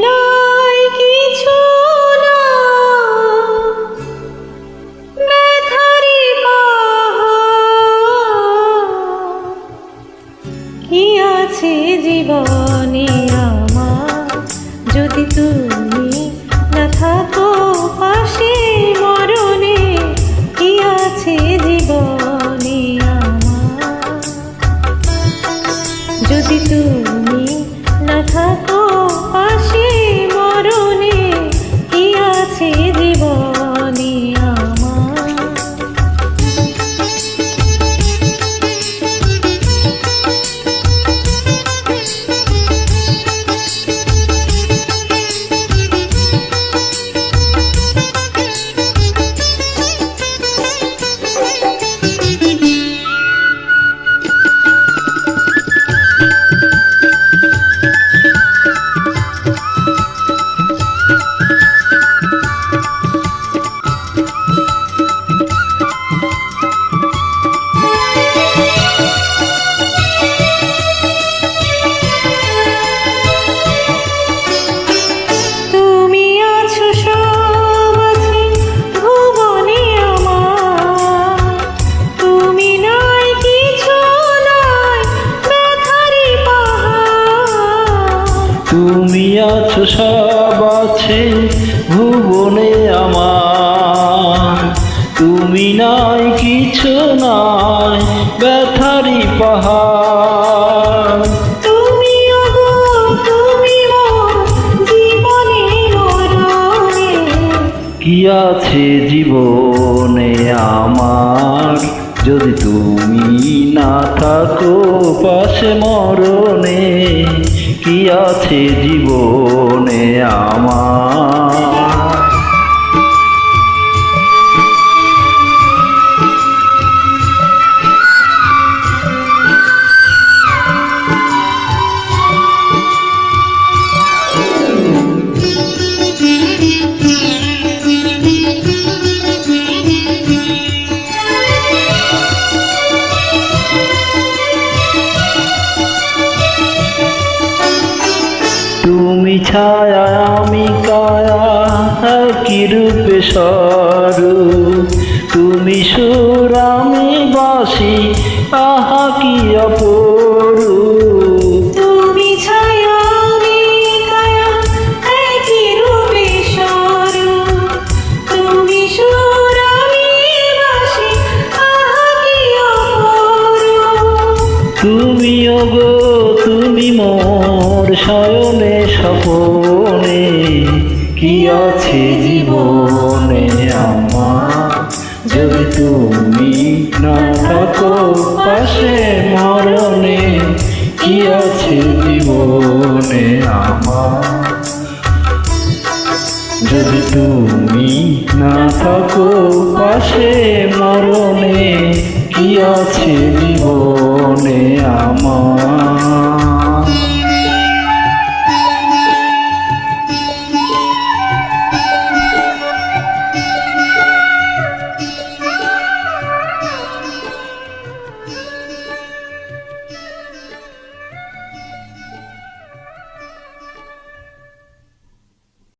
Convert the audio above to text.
নাই কিছু না, ব্যথারি পাহাড়। কি আছে জীবনে আমার, যদি তুমি না থাকো পাশে মরণে। কি আছে জীবনে আমার, যদি তুমি না থাকো পাশে মরণে। কি আছে জীবনে আমার। তুমি আছো সব আছে ভুবনে আমার, তুমি নাই কিছু নাই ব্যথারি পাহাড়। তুমি ওগো তুমি মোর জীবনে মরণে। কি আছে জীবনে আমার, যদি তুমি না থাকো পাশে মরণে। কি আছে জীবনে আমার। তুমি ছায়া আমি কায়া একই রূপে স্বরূপ, তুমি সুর আমি বাঁশি আহা কি অপরূপ। তুমি ছায়া আমি কায়া একই রূপে স্বরূপ, তুমি সুর আমি বাঁশি আহা কি অপরূপ। তুমি ওগো তুমি মোর শয়নে স্বপনে। কি আছে জীবনে আমার, যদি তুমি না থাকো পাশে মরণে। কি আছে জীবনে আমার।